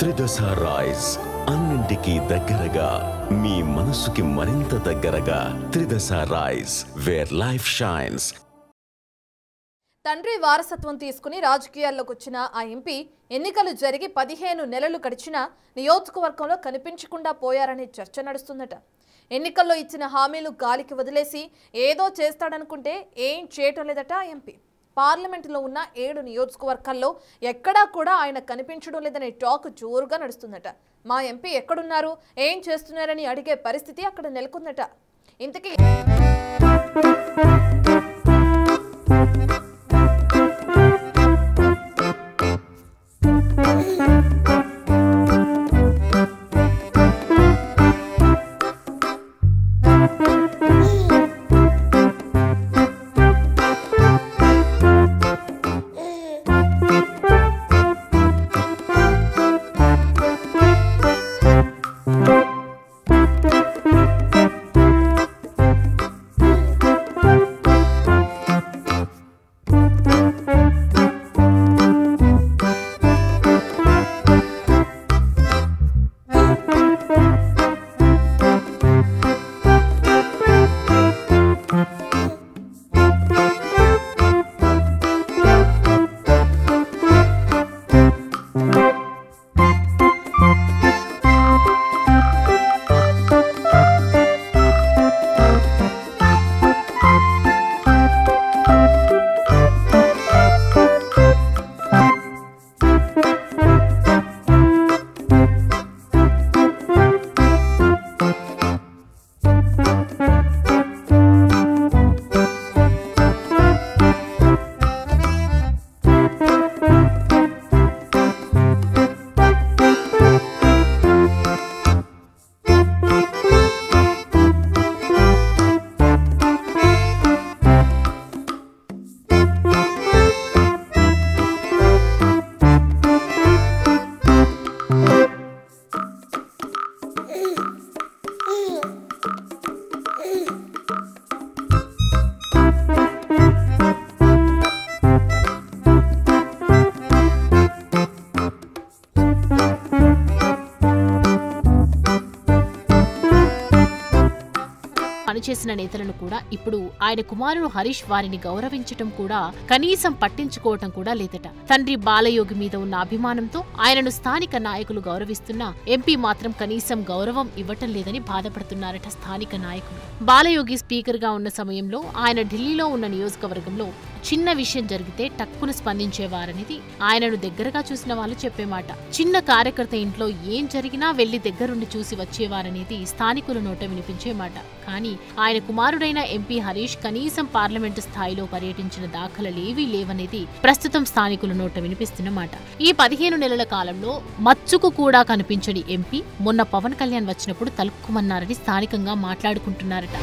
త్రిదశ rice అన్నింటికి దగ్గరగా మీ మనసుకి మరింత దగ్గరగా త్రిదశ రైస్ వేర్ లైఫ్ షైన్స్. తండ్రి వారసత్వం తీసుకుని రాజకీయాల్లోకి వచ్చిన ఆ ఎంపీ ఎన్నికలు జరిగి 15 నెలలు గడిచినా నియోజకవర్గంలో కనిపించకుండా పోయారనే చర్చ నడుస్తుందట. ఎన్నికల్లో ఇచ్చిన హామీలు గాలికి వదిలేసి ఏదో చేస్తాడనుకుంటే ఏం చేయటం లేదట ఆ ఎంపీ. పార్లమెంటులో ఉన్న 7 నియోజకవర్గాల్లో ఎక్కడా కూడా ఆయన కనిపించడం లేదనే టాక్ జోరుగా నడుస్తుందట. మా ఎంపీ ఎక్కడున్నారు, ఏం చేస్తున్నారని అడిగే పరిస్థితి అక్కడ నెలకొందట. ఇంతకీ పనిచేసిన నేతలను కూడా ఇప్పుడు ఆయన కుమారుడు హరీష్ వారిని గౌరవించటం కూడా కనీసం పట్టించుకోవటం కూడా లేదట. తండ్రి బాలయోగి మీద ఉన్న అభిమానంతో ఆయనను స్థానిక నాయకులు గౌరవిస్తున్నా ఎంపీ మాత్రం కనీసం గౌరవం ఇవ్వటం లేదని బాధపడుతున్నారట స్థానిక నాయకులు. బాలయోగి స్పీకర్ గా ఉన్న సమయంలో ఆయన ఢిల్లీలో ఉన్న నియోజకవర్గంలో చిన్న విషయం జరిగితే టక్కున స్పందించేవారనేది ఆయనను దగ్గరగా చూసిన వాళ్ళు చెప్పే మాట. చిన్న కార్యకర్త ఇంట్లో ఏం జరిగినా వెళ్లి దగ్గరుండి చూసి వచ్చేవారనేది స్థానికుల నోట వినిపించే మాట. కానీ ఆయన కుమారుడైన ఎంపీ హరీష్ కనీసం పార్లమెంటు స్థాయిలో పర్యటించిన దాఖలాలేవీ లేవనేది ప్రస్తుతం స్థానికుల నోట వినిపిస్తున్న మాట. ఈ 15 నెలల కాలంలో మచ్చుకు కూడా కనిపించని ఎంపీ మొన్న పవన్ కళ్యాణ్ వచ్చినప్పుడు తలుక్కుమన్నారని స్థానికంగా మాట్లాడుకుంటున్నారట.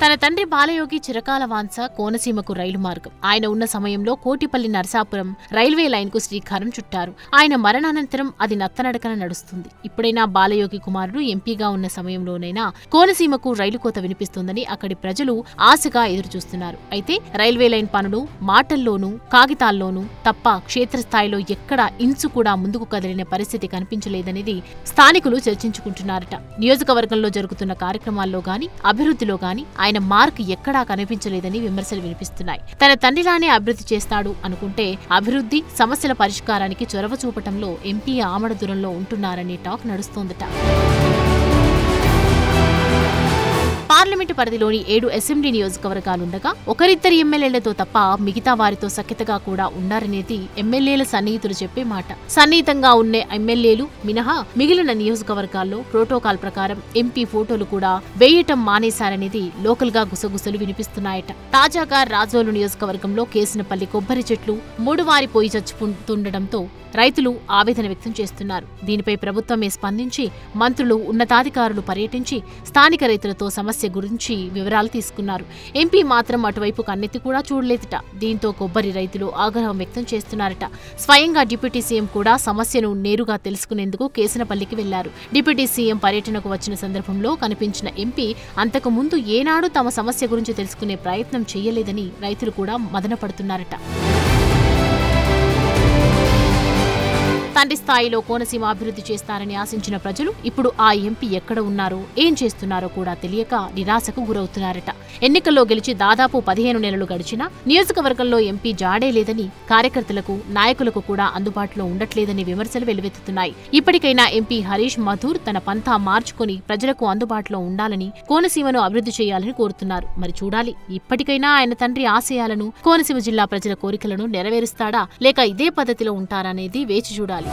తన తండ్రి బాలయోగి చిరకాల వాంఛ కోనసీమకు రైలు మార్గం. ఆయన ఉన్న సమయంలో కోటిపల్లి నరసాపురం రైల్వే లైన్ కు శ్రీకారం చుట్టారు. ఆయన మరణానంతరం అది నత్తనడకన నడుస్తుంది. ఇప్పుడైనా బాలయోగి కుమారుడు ఎంపీగా ఉన్న సమయంలోనైనా కోనసీమకు రైలు కోత వినిపిస్తుందని అక్కడి ప్రజలు ఆశగా ఎదురుచూస్తున్నారు. అయితే రైల్వే లైన్ పనులు మాటల్లోనూ కాగితాల్లోనూ తప్ప క్షేత్రస్థాయిలో ఎక్కడా ఇంచు కూడా ముందుకు కదిలిన పరిస్థితి కనిపించలేదనేది స్థానికులు చర్చించుకుంటున్నారట. నియోజకవర్గంలో జరుగుతున్న కార్యక్రమాల్లో గాని అభివృద్ధిలో గాని ఆయన మార్క్ ఎక్కడా కనిపించలేదని విమర్శలు వినిపిస్తున్నాయి. తన తండ్రిలానే అభివృద్ధి చేస్తాడు అనుకుంటే అభివృద్ధి సమస్యల పరిష్కారానికి చొరవ చూపటంలో ఎంపీ ఆమడ దూరంలో ఉంటున్నారనే టాక్ నడుస్తోందట. పార్లమెంటు పరిధిలోని 7 అసెంబ్లీ నియోజకవర్గాలుండగా ఒకరిద్దరి ఎమ్మెల్యేలతో తప్ప మిగతా వారితో సఖ్యతగా కూడా ఉండారనేది ఎమ్మెల్యేల సన్నిహితులు చెప్పే మాట. సన్నిహితంగా ఉన్న ఎమ్మెల్యేలు మినహా మిగిలిన నియోజకవర్గాల్లో ప్రోటోకాల్ ప్రకారం ఎంపీ ఫోటోలు కూడా వేయటం మానేశారనేది లోకల్ గా గుసగుసలు వినిపిస్తున్నాయట. తాజాగా రాజోలు నియోజకవర్గంలో కేసినపల్లి కొబ్బరి చెట్లు మూడువారిపోయి చచ్చిపోతుండటంతో రైతులు ఆవేదన వ్యక్తం చేస్తున్నారు. దీనిపై ప్రభుత్వమే స్పందించి మంత్రులు ఉన్నతాధికారులు పర్యటించి స్థానిక రైతులతో సమస్య గురించి వివరాలు తీసుకున్నారు. ఎంపీ మాత్రం అటువైపు కన్నెత్తి కూడా చూడలేదట. దీంతో కొబ్బరి రైతులు ఆగ్రహం వ్యక్తం చేస్తున్నారట. స్వయంగా డిప్యూటీ సీఎం కూడా సమస్యను నేరుగా తెలుసుకునేందుకు కేసినపల్లికి వెళ్లారు. డిప్యూటీ సీఎం పర్యటనకు వచ్చిన సందర్భంలో కనిపించిన ఎంపీ అంతకు ముందు ఏనాడు తమ సమస్య గురించి తెలుసుకునే ప్రయత్నం చేయలేదని రైతులు కూడా మదనపడుతున్నారట. తండ్రి స్థాయిలో కోనసీమ అభివృద్ధి చేస్తారని ఆశించిన ప్రజలు ఇప్పుడు ఆ ఎంపీ ఎక్కడ ఉన్నారో ఏం చేస్తున్నారో కూడా తెలియక నిరాశకు గురవుతున్నారట. ఎన్నికల్లో గెలిచి దాదాపు 15 నెలలు గడిచినా నియోజకవర్గంలో ఎంపీ జాడే లేదని, కార్యకర్తలకు నాయకులకు కూడా అందుబాటులో ఉండట్లేదని విమర్శలు వెల్లువెత్తుతున్నాయి. ఇప్పటికైనా ఎంపీ హరీష్ మధూర్ తన పంథా మార్చుకుని ప్రజలకు అందుబాటులో ఉండాలని, కోనసీమను అభివృద్ధి చేయాలని కోరుతున్నారు. మరి చూడాలి, ఇప్పటికైనా ఆయన తండ్రి ఆశయాలను, కోనసీమ జిల్లా ప్రజల కోరికలను నెరవేరుస్తాడా లేక ఇదే పద్ధతిలో ఉంటారనేది వేచి చూడాలి.